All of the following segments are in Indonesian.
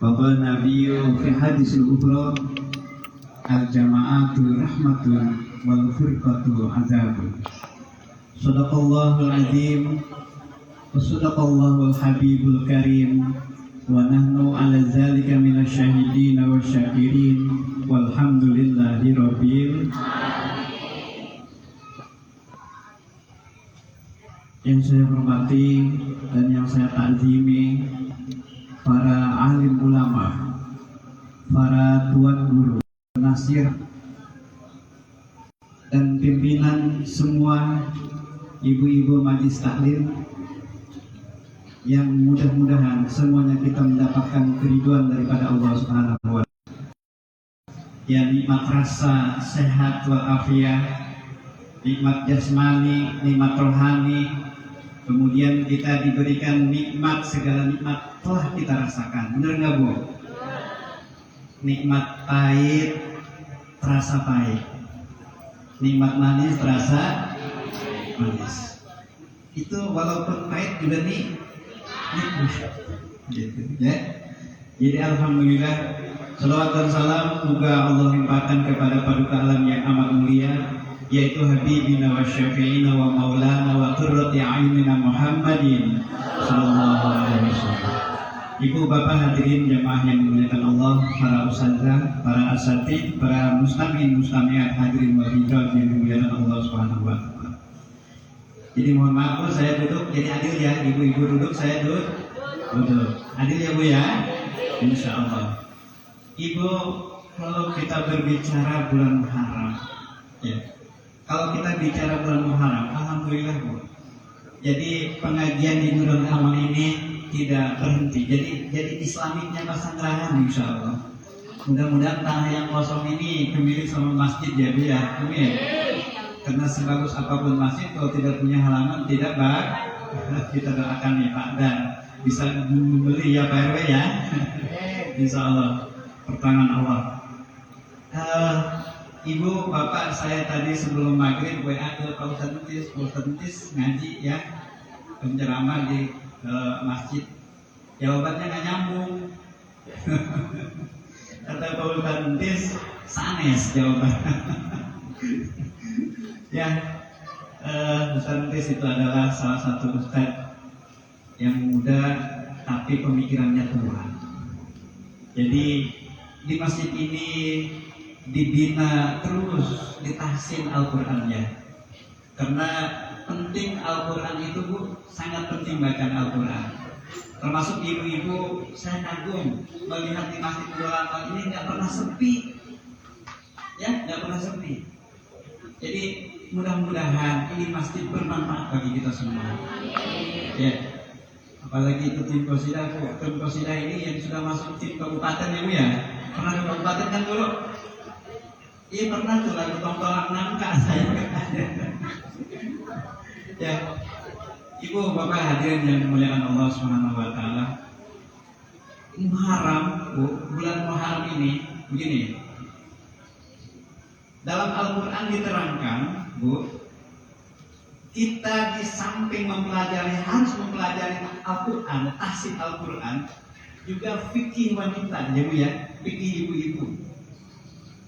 Wa nabiyyu fi hadisil ukhra al-jama'atu rahmatun wal furqatu azabun. Shadaqallahul azim wa sadaqallahul habibul karim wa nahnu ala zalika minasy syahidin wa syakirin walhamdulillahi rabbil alamin. Yang saya hormati dan yang saya takzimi para alim ulama, para tuan guru, penasir, dan pimpinan semua ibu-ibu majlis taklim, yang mudah-mudahan semuanya kita mendapatkan keriduan daripada Allah Subhanahu wa Ta'ala. Ya, nikmat rasa sehat walafiat, nikmat jasmani, nikmat rohani, kemudian kita diberikan nikmat, segala nikmat telah kita rasakan. Benar nggak Bu? Nikmat pahit terasa pahit, nikmat manis terasa manis. Itu walaupun pahit juga nikmat gitu ya. Jadi alhamdulillah, salawat dan salam semoga Allah limpahkan kepada paduka alam yang amat mulia, yaitu habibina wa syafi'ina wa maulana wa qurrati a'yunina Muhammadin sallallahu alaihi wasallam. Ibu bapak hadirin jamaah yang dimuliakan Allah, para ustazah, para asatidz, para mustami'in mustami'at, hadirin wal hadirat yang dimuliakan Allah Subhanahu wa Ta'ala. Jadi mohon maaf Bu, saya duduk jadi adil ya. Ibu-ibu duduk, saya duduk. Adil ya Bu ya, insya Allah. Ibu, kalau kita berbicara bulan Muharram ya, kalau kita bicara bulan Muharram, alhamdulillah Bu, jadi pengajian di Nurul Amal ini tidak berhenti. Jadi Islamiknya Pasanggerahan insya Allah. Mudah-mudahan tanah yang kosong ini kemilik sama masjid ya Bu ya. Amin. Karena sebagus apapun masjid, kalau tidak punya halaman tidak baik. Kita doakan ya Pak, dan bisa membeli ya Pak RW ya. Insya Allah, pertolongan Allah. Ibu, bapak, saya tadi sebelum maghrib WA ke Pak Ustadz Entis ngaji ya, penceramah di masjid. Jawabannya nggak nyambung. Kata Pak Ustadz Entis, sanes jawaban. Ya, Ustadz Entis itu adalah salah satu ustadz yang muda tapi pemikirannya tua. Jadi di masjid ini dibina terus, ditahsin Al-Qur'annya. Karena penting Al-Qur'an itu Bu, sangat penting bacaan Al-Qur'an. Termasuk ibu-ibu, saya kagum melihat di masjid Nurul Amal ini nggak pernah sepi. Ya, nggak pernah sepi. Jadi mudah-mudahan ini masjid bermanfaat bagi kita semua. Ya. Apalagi itu tim Qasidah Bu. Tim Qasidah ini yang sudah masuk tim kabupaten ya Bu ya. Pernah ke kabupaten kan dulu? Iya pernah tuh, lagu tongtolak nangka saya. Ya, Ibu bapak hadirin yang dimuliakan Allah Subhanahu wa Ta'ala. Muharram Bu, bulan Muharram ini begini. Dalam Al-Quran diterangkan Bu, kita di samping harus mempelajari Al-Quran, tahsin Al-Quran, juga fikih wanita ya Bu ya, fikih ibu-ibu.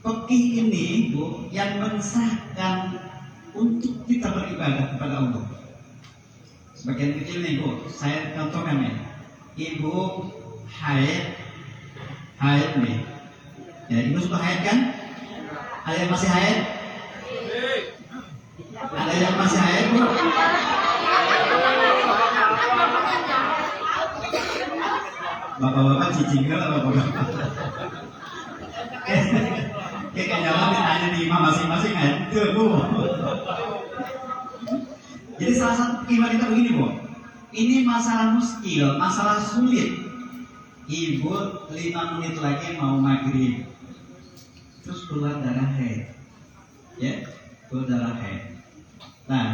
Fikih ini Bu yang mensahkan untuk kita beribadah kepada Allah. Sebagian kecil nih Bu, saya contohkan ya. Ibu haid nih. Ya, ibu suka haid kan? Ada yang masih haid? Ada yang masih haid Bu? Bapak-bapak cicing ke bapak-bapak. Kayak jawab ditanya di imam masing-masing haid ke Bu. Jadi salah satu iman itu begini Bu, ini masalah muskil, masalah sulit. Ibu 5 menit lagi mau maghrib, terus keluar darah haid, ya, keluar darah haid. Nah,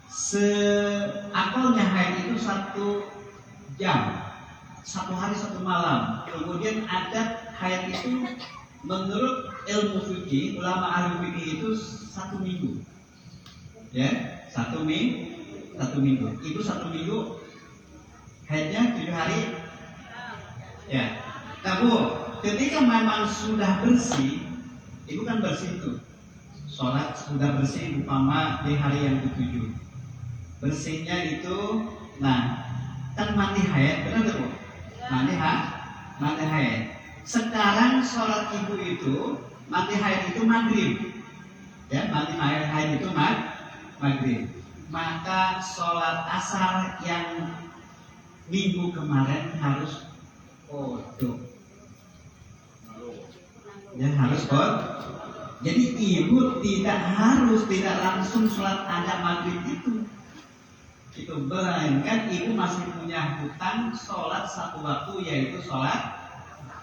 seakalnya haid itu 1 jam, 1 hari 1 malam. Kemudian adat haid itu menurut ilmu fikih, ulama ahli fikih itu 1 minggu, ya, 1 minggu. Ibu 1 minggu haidnya 7 hari, ya. Nah, Nah Bu, ketika memang sudah bersih, ibu kan bersih tuh. Sholat sudah bersih umpama di hari yang ketujuh. Bersihnya itu, nah kan mandi haid, benar tuh Bu? Mandi haid. Sekarang sholat ibu itu mandi haid itu maghrib, ya mandi haid itu maghrib. Maka sholat asar yang minggu kemarin harus kodok, ya harus kodok. Jadi ibu tidak langsung sholat ada maghrib itu, melainkan ibu masih punya hutang sholat satu waktu yaitu sholat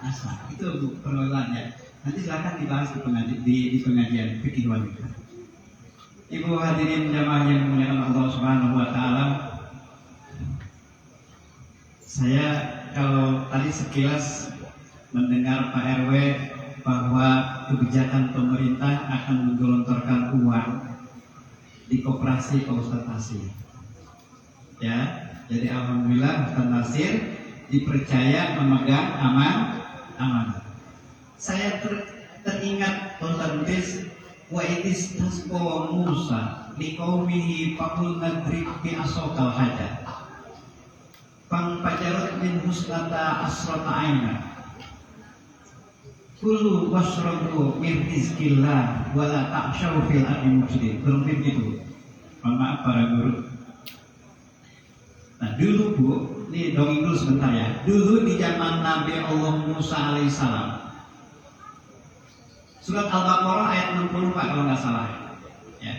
asar. Itu Bu perolahannya. Nanti silakan dibahas di pengajian fikih wanita. Ibu hadirin jamaah yang dimuliakan Allah Subhanahu wa taala. Saya kalau tadi sekilas mendengar Pak RW bahwa kebijakan pemerintah akan menggelontorkan uang di koperasi Pak Ustadz Nasir. Ya, jadi alhamdulillah Ustadz Nasir dipercaya memegang amanah. Saya teringat Ustadz wa itis tasqo Musa liqaumihi faqul nadrib bi asokal hajat pang pajarut min husnata asrata aina kulu wasrabu min rizkillah wala ta'syaw fil ardi mufsidin. Berarti gitu. Maaf para guru. Nah dulu Bu, ini dongeng dulu sebentar ya. Dulu di zaman Nabi Allah Musa alaihissalam, surat Al-Baqarah ayat 60 Pak kalau nggak salah. Ya.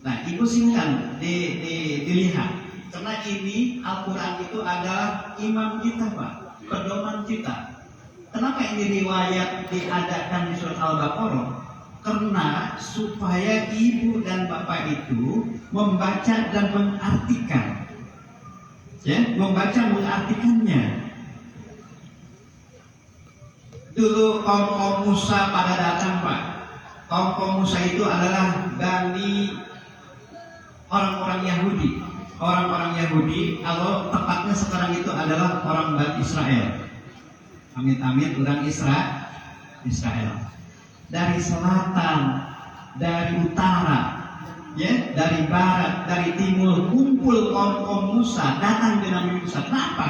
Nah ibu silahkan dilihat, karena ini Al-Quran itu adalah imam kita Pak, pedoman kita. Kenapa ini riwayat diadakan di surat Al-Baqarah? Karena supaya ibu dan bapak itu membaca dan mengartikan, ya, membaca mengartikannya. Dulu kaum Musa pada datang Pak. Kaum Musa itu adalah dari orang-orang Yahudi. Orang-orang Yahudi, kalau tepatnya sekarang itu adalah orang Bani Israel. Amit-amit orang Israel. Dari selatan, dari utara, ya, dari barat, dari timur, kumpul kaum Musa datang ke Nabi Musa. Kenapa?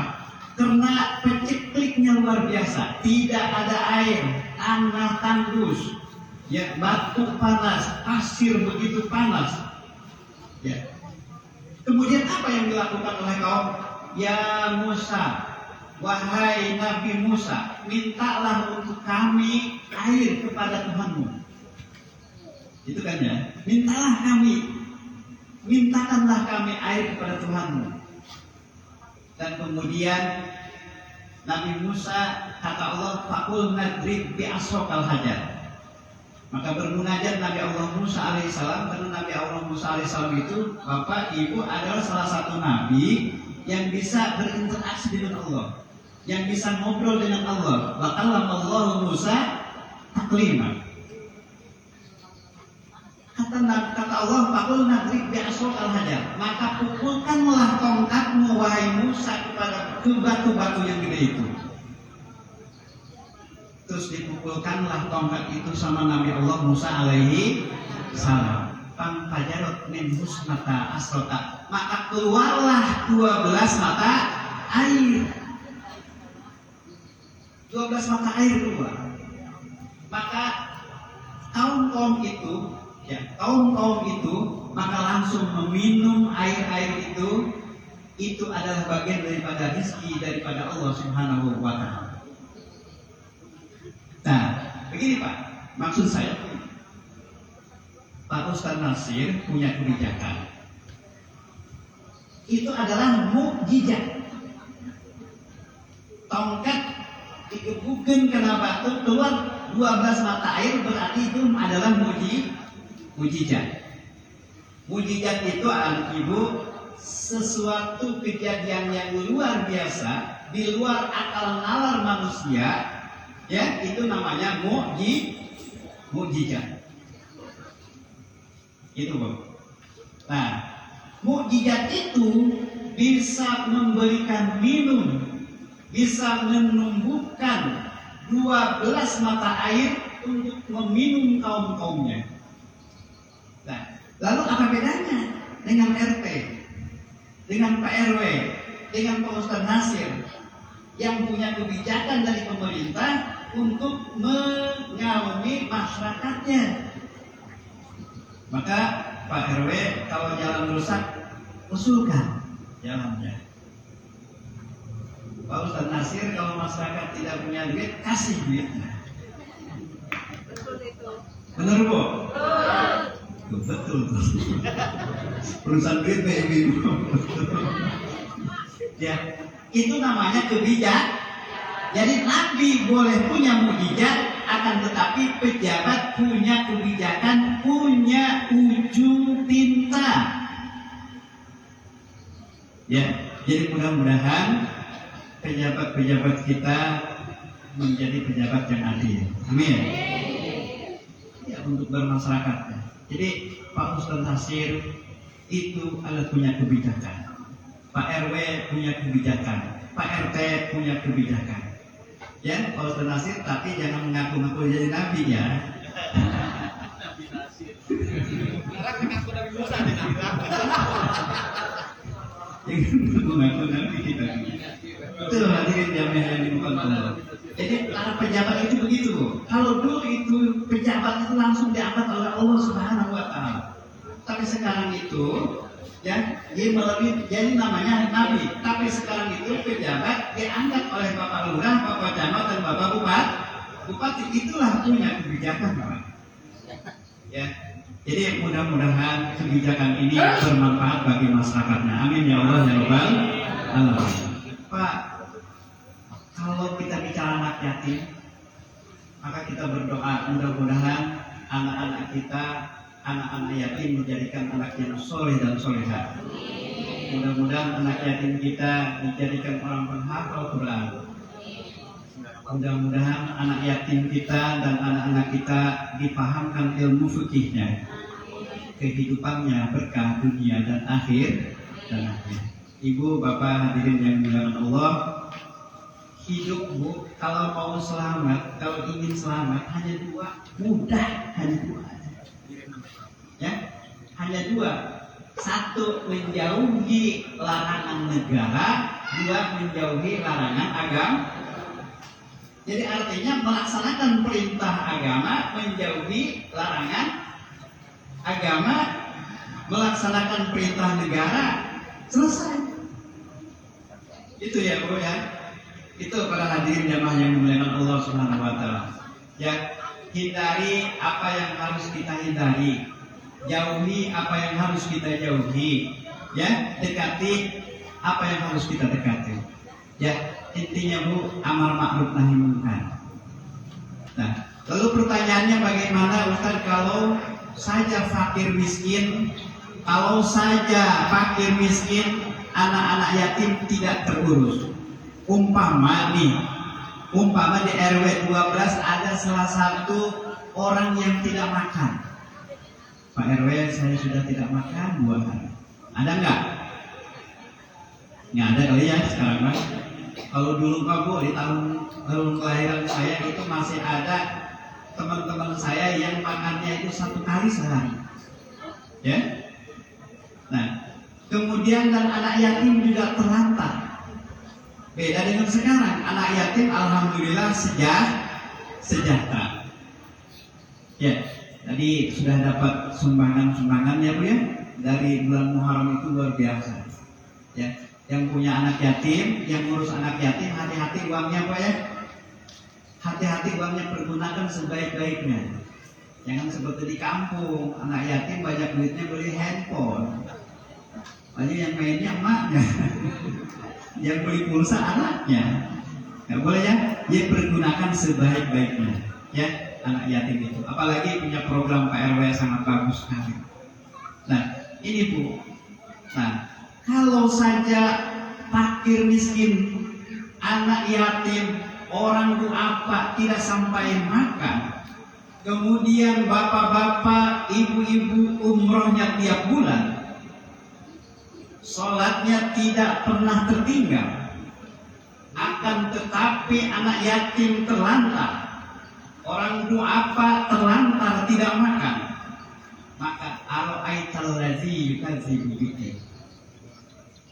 Karena pecekliknya luar biasa, tidak ada air, tanah tandus, ya, batu panas, pasir begitu panas, ya. Kemudian apa yang dilakukan oleh kaum? Ya Musa, wahai Nabi Musa, mintalah untuk kami air kepada Tuhanmu. Itu kan ya, mintakanlah kami air kepada Tuhanmu. Dan kemudian Nabi Musa kata Allah, faqul nadrib bi asokal hajar. Maka bermunajat Nabi Allah Musa alaihissalam, karena Nabi Allah Musa alaihissalam itu bapak ibu adalah salah satu nabi yang bisa berinteraksi dengan Allah, yang bisa ngobrol dengan Allah. Wa kallama Allah Musa taklima. Kata Allah, faqul nadrib bi asokal hajar. Maka pukulkanlah tongkatmu wahai Musa kepada batu-batu yang gede itu. Terus dipukulkanlah tongkat itu sama Nabi Allah Musa alaihi salam. Fajarot min husnata asrota. Maka keluarlah 12 mata air. 12 mata air keluar. Maka kaum itu maka langsung meminum air itu adalah bagian daripada rezeki daripada Allah Subhanahu wa taala. Nah, begini Pak, maksud saya Pak Ustadz Nasir punya kebijakan. Itu adalah mukjizat. Tongkat digebukin kena batu keluar 12 mata air, berarti itu adalah mukjizat. Mukjizat itu Ibu sesuatu kejadian yang luar biasa, di luar akal nalar manusia, ya, itu namanya mukjizat. Itu Bu. Nah, mukjizat itu bisa memberikan minum, bisa menumbuhkan 12 mata air untuk meminum kaum-kaumnya. Nah, lalu apa bedanya dengan RT, dengan Pak RW, dengan Pak Ustadz Nasir yang punya kebijakan dari pemerintah untuk mengayomi masyarakatnya? Maka Pak RW kalau jalan rusak, usulkan jalannya. Pak Ustadz Nasir kalau masyarakat tidak punya duit, kasih duitnya. Benar Bu? Betul. Urusan duit ibu. Ya, itu namanya kebijakan. Jadi Nabi boleh punya mukjizat, akan tetapi pejabat punya kebijakan, punya ujung tinta. Ya, jadi mudah-mudahan pejabat-pejabat kita menjadi pejabat yang adil. Amin. Ya, untuk bermasyarakat. Jadi Pak Ustadz Nasir itu adalah punya kebijakan. Pak RW punya kebijakan. Pak RT punya kebijakan. Ya, Pak Ustadz Nasir, tapi jangan mengaku-ngaku jadi nabi ya. Nabi Nasir. Orang mengaku Nabi Musa tidak. Jangan mengaku nabi kita. Itu hadirin jamaah yang dimuliakan Allah. Jadi para pejabat itu begitu. Kalau dulu itu pejabat itu langsung diangkat oleh Allah Subhanahu wa taala. Tapi sekarang itu ya dia melalui jadi namanya nabi. Tapi sekarang itu pejabat diangkat oleh Bapak Lurah, Bapak Camat dan Bapak Bupati. Itulah punya kebijakan, Pak. Ya. Jadi mudah-mudahan kebijakan ini bermanfaat bagi masyarakatnya. Amin ya Allah ya Rabbal alamin. Pak, kalau kita bicara anak yatim, maka kita berdoa mudah-mudahan anak-anak kita, anak-anak yatim menjadikan anak yang soleh dan solehah. Mudah-mudahan anak yatim kita dijadikan orang penghafal Quran. Mudah-mudahan anak yatim kita dan anak-anak kita dipahamkan ilmu fikihnya, kehidupannya berkah dunia dan akhir. Ibu, bapak, hadirin yang dimuliakan Allah, hidupmu kalau mau selamat, kalau ingin selamat hanya dua, mudah, hanya dua. Ya, hanya dua. Satu, menjauhi larangan negara. Dua, menjauhi larangan agama. Jadi artinya melaksanakan perintah agama, menjauhi larangan agama, melaksanakan perintah negara, selesai. Itu ya Bu ya. Itu para hadirin jamaah yang dimuliakan Allah Subhanahu wa taala. Ya, hindari apa yang harus kita hindari. Jauhi apa yang harus kita jauhi. Ya, dekati apa yang harus kita dekati. Ya, intinya Bu, amar ma'ruf nahi munkar. Nah, lalu pertanyaannya bagaimana Ustaz kalau saja fakir miskin, kalau saja fakir miskin, anak-anak yatim tidak terurus. Umpama di RW 12 ada salah satu orang yang tidak makan. Pak RW, saya sudah tidak makan 2 hari. Ada nggak? Nggak ada kali ya sekarang Pak. Kalau dulu Pak Bu, di tahun kelahiran saya itu masih ada teman-teman saya yang makannya itu 1 kali sehari. Ya. Nah, kemudian dan anak yatim juga terlantar. Beda dengan sekarang, anak yatim alhamdulillah sejahtera. Ya, tadi sudah dapat sumbangan ya Bu ya. Dari bulan Muharram itu luar biasa. Ya, yang punya anak yatim, yang ngurus anak yatim, hati-hati uangnya Pak ya. Hati-hati uangnya pergunakan sebaik-baiknya. Jangan seperti di kampung, anak yatim banyak duitnya beli handphone. Banyak yang mainnya emaknya. Yang beli pulsa anaknya. Nggak boleh ya. Dia pergunakan sebaik-baiknya. Ya, anak yatim itu. Apalagi punya program Pak RW sangat bagus sekali. Nah, ini Bu. Nah, kalau saja fakir miskin, anak yatim, orang duafa tidak sampai makan, kemudian bapak-bapak, ibu-ibu umrohnya tiap bulan, sholatnya tidak pernah tertinggal, akan tetapi anak yatim terlantar, orang duafa terlantar tidak makan, maka ara'aital ladzi yukadzibu bihi.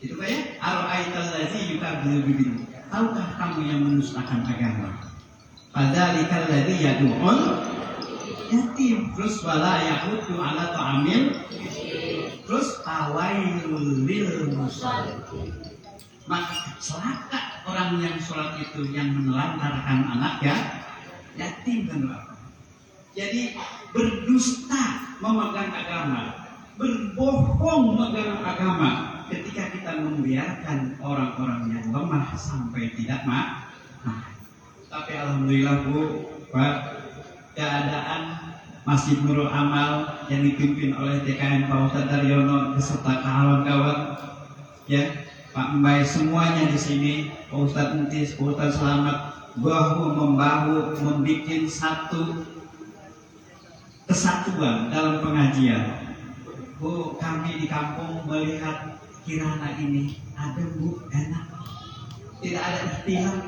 Itu kayak ara'aital ladzi yukadzibu bihi. Tahukah kamu yang mendustakan agama? Padzalikal ladzi yad'ul yatim, terus wala yahudu ala ta'amil, terus awailul lil musallin. Maka celaka orang yang sholat itu yang menelantarkan anak yatim dan duafa. Jadi berdusta memegang agama, berbohong memegang agama ketika kita membiarkan orang-orang yang lemah sampai tidak makan. Tapi alhamdulillah Bu, Pak, keadaan Masjid Nurul Amal yang dipimpin oleh TKN Pak Ustadz Daryono beserta kawan-kawan, ya Pak Mbay, semuanya di sini, Pak Ustadz Entis, Pak Ustadz Selamat, bahu membahu membuat satu kesatuan dalam pengajian. Bu, kami di kampung melihat kirana ini ada Bu, enak, tidak ada ikhtilaf,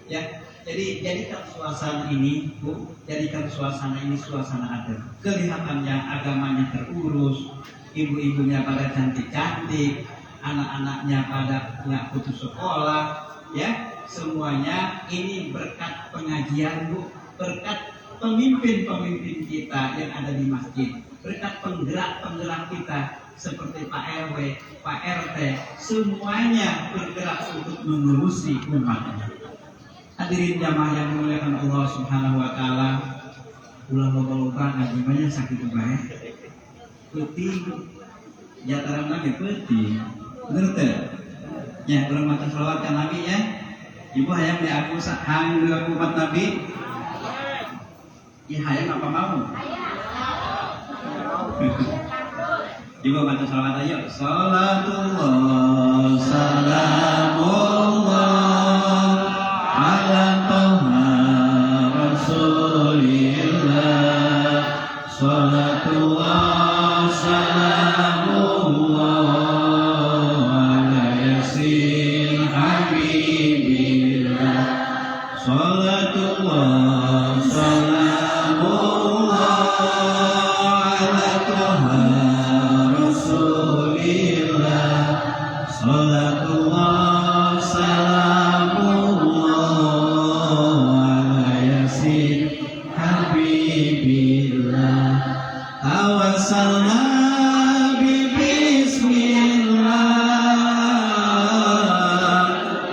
ya. Jadi jadikan suasana ini, Bu, jadikan suasana ini suasana adem. Kelihatannya agamanya terurus, ibu-ibunya pada cantik-cantik, anak-anaknya pada nggak putus sekolah, ya. Semuanya ini berkat pengajian, Bu, berkat pemimpin-pemimpin kita yang ada di masjid, berkat penggerak-penggerak kita seperti Pak RW, Pak RT, semuanya bergerak untuk mengurusi umatnya. Hadirin jamaah yang dimuliakan Allah Subhanahu wa taala, ulah loba-loba ngaji banyak sakit bae. Peuting jataran lagi peuting. Bener teh? Ya, kurang maca selawat ka Nabi ya. Ibu hayang di aku hayang di aku umat Nabi. Ya hayang apa mau? Ibu baca selawat ayo. Salatullah salamullah ala toha rasulillah. Salatullah salamullah ala yasin habibillah. Salatullah salamullah ala toha rasulillah. Salatullah salamullah ala yasin habibillah. Tawassalna bismillah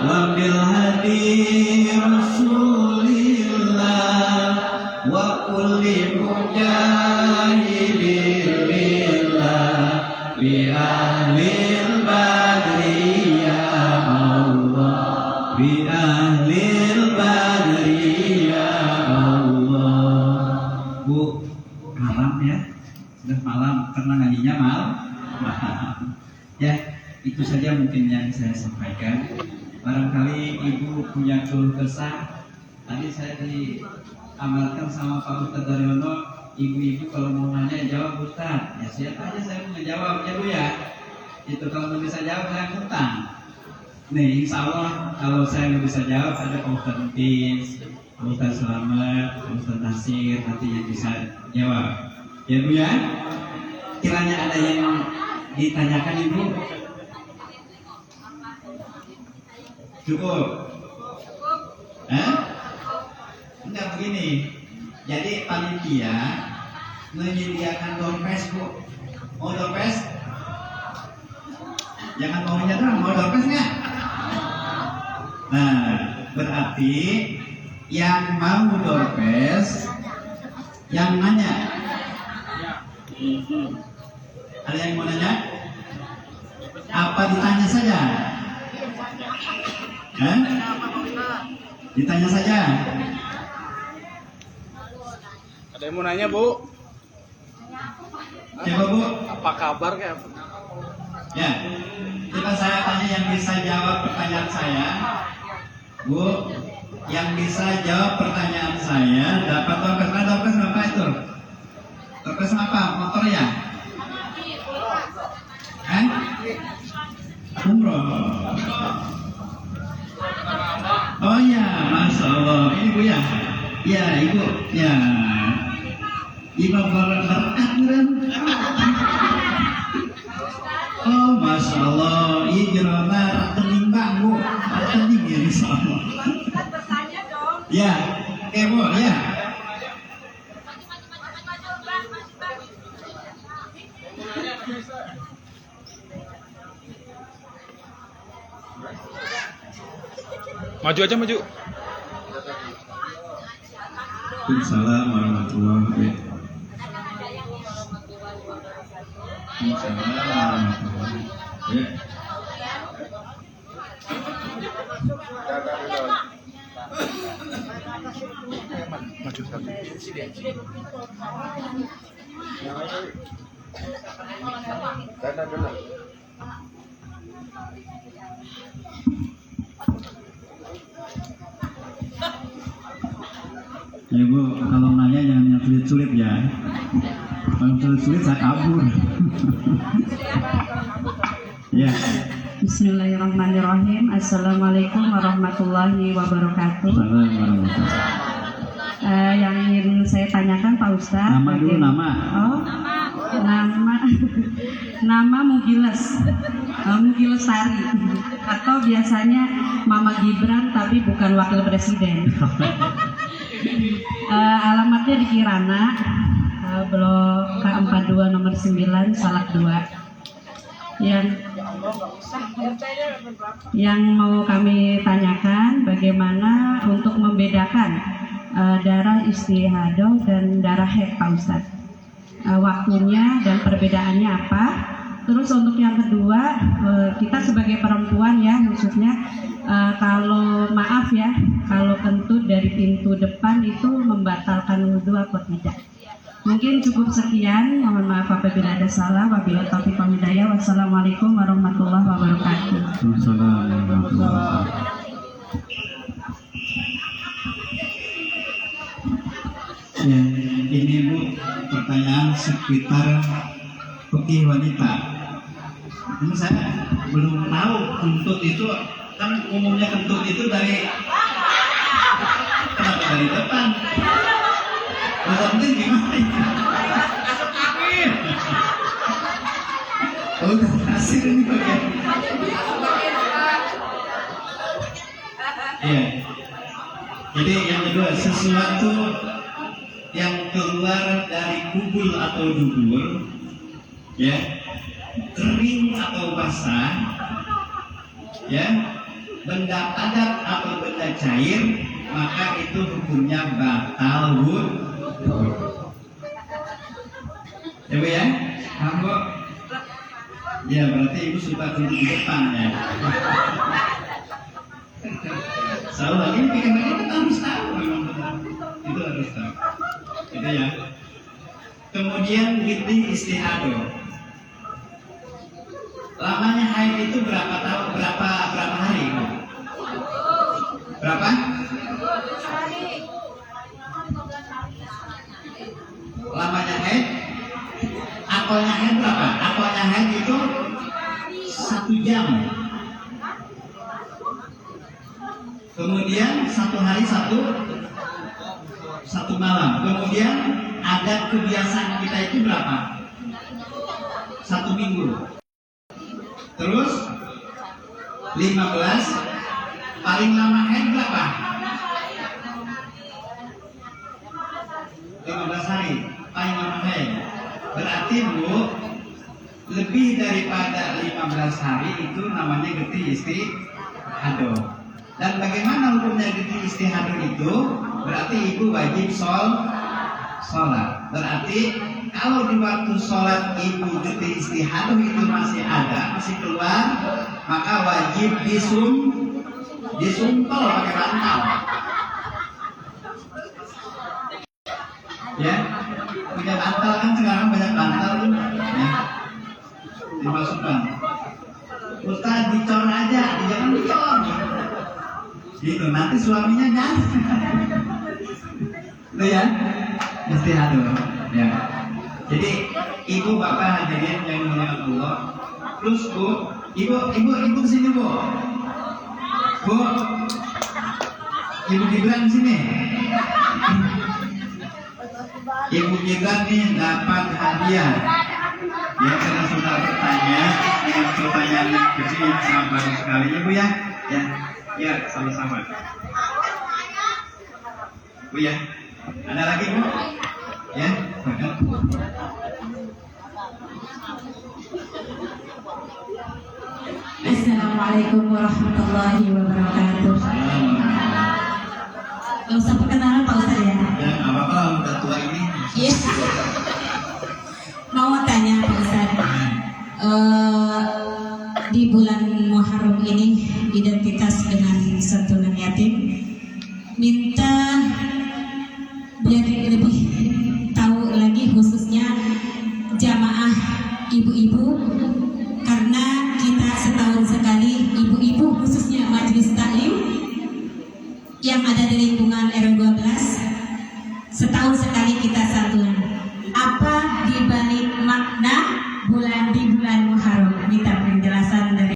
wa bil hadi rasulillah wa kulli mujahidin lillah bi ahlil badri ya Allah, bi ahlil badri ya Allah. Bu, malam ya, sudah malam karena ngajinya malam. Ya, itu saja mungkin yang saya sampaikan. Barangkali ibu punya keluh kesah. Tadi saya diamalkan sama Pak Ustadz Daryono, ibu-ibu kalau mau nanya jawab Ustadz. Ya siap aja saya mau ngejawabnya Bu ya. Itu kalau nggak bisa jawab saya ngutang. Nih insya Allah kalau saya nggak bisa jawab ada Pak Ustadz Entis, Pak Ustadz Selamat, Pak Ustadz Nasir nanti yang bisa jawab. Ya Bu ya. Kiranya ada yang ditanyakan Ibu. Cukup? Enggak begini. Jadi panitia menyediakan dompes Bu. Mau dompes? Jangan maunya doang, mau dompes nggak? Nah, berarti yang mau dompes, yang nanya. Ada yang mau nanya? Apa ditanya saja? Ditanya saja. Ada yang mau nanya Bu? Coba Bu. Apa kabar kayak? Ya, coba saya tanya yang bisa jawab pertanyaan saya. Bu, yang bisa jawab pertanyaan saya dapat dompes. Dompes apa itu? Dompes apa? Motor ya? Umroh. Oh ya, Masya Allah. Ini Bu ya? Ya, Ibu. Ya. Ibu berkat kan? Oh, Masya Allah. Ini jerona rekening Bang, Bu. Rekening ya, Insya Allah. Ya, oke Bu, ya. Maju aja maju. Waalaikumsalam warahmatullahi wabarakatuh. Waalaikumsalam warahmatullahi wabarakatuh. Ya. Maju satu. Ya Bu, kalau nanya jangan yang sulit-sulit ya. Kalau sulit-sulit saya kabur. Ya. Bismillahirrahmanirrahim. Assalamualaikum warahmatullahi wabarakatuh. Assalamualaikum warahmatullahi Yang ingin saya tanyakan Pak Ustadz. Nama dulu, nama. Oh, nama Mugiles, Mugiles Sari, atau biasanya Mama Gibran tapi bukan wakil presiden. Alamatnya di Kirana, Blok K42 nomor 9 Salak 2. Yang mau kami tanyakan bagaimana untuk membedakan darah istihadah dan darah haid Pak Ustadz, waktunya dan perbedaannya apa. Terus untuk yang kedua, kita sebagai perempuan ya khususnya, kalau maaf ya, kalau kentut dari pintu depan itu membatalkan wudhu atau tidak. Mungkin cukup sekian, mohon maaf apabila ada salah. Wabillahi taufiq wal hidayah. Wassalamualaikum warahmatullahi wabarakatuh. Waalaikumsalam warahmatullahi wabarakatuh. Ya, ini Bu pertanyaan seputar fikih wanita. Ini saya belum tahu kentut itu, kan umumnya kentut itu kenapa dari depan? Maksudnya gimana itu? Oh, hasil ini bagian. Iya. Jadi yang kedua, sesuatu yang keluar dari kubul atau dubur, ya, kering atau basah, ya, benda padat atau benda cair, maka itu hukumnya batal wudhu. Coba ya, kamu, ya berarti ibu suka tunduk di depan ya. Selalu lagi bikin kita harus tahu memang benar, itu harus tahu. Itu ya. Kemudian binti istihadah. Lamanya haid itu berapa tahun, berapa hari? Berapa? Lamanya haid, akolnya haid berapa? Akolnya haid itu 1 jam. Kemudian 1 hari satu malam. Kemudian adat kebiasaan kita itu berapa? 1 minggu. Terus 15. Paling lama haid berapa? 15 hari. Paling lama haid. Berarti Bu, lebih daripada 15 hari itu namanya getih istihadah. Dan bagaimana hukumnya getih istihadah itu? Berarti ibu wajib sholat. Berarti kalau di waktu sholat ibu getih istihadah itu masih ada, masih keluar, maka wajib disumpel pakai bantal. Ya, punya bantal kan sekarang banyak bantal ya. Dimasukkan. Ustaz dicor aja, jangan dicor. Gitu, nanti suaminya jangan. Itu ya, istihadah. Ya. Jadi ibu bapak hadirin yang dimuliakan Allah. Terus Bu, ibu kesini Bu. Bu, Ibu Gibran sini. Ibu Gibran nih dapat hadiah. Ya, karena sudah bertanya dengan pertanyaan yang kecil yang sangat bagus sekali, Ibu ya. Ya, sama-sama. Bu ya, ada lagi Bu? Ya, silakan. Assalamualaikum warahmatullahi wabarakatuh. Gak usah perkenalan Pak Ustadz ya. Dan apa-apa lah udah tua ini. Iya. Mau tanya Pak Ustadz, di bulan Muharram ini identitas dengan santunan yatim, minta biar lebih tahu lagi khususnya jamaah ibu-ibu, karena kita setahun sekali ibu-ibu khususnya majelis taklim yang ada di lingkungan RW 12 setahun sekali kita santunan. Apa dibalik makna di bulan Muharram? Minta penjelasan dari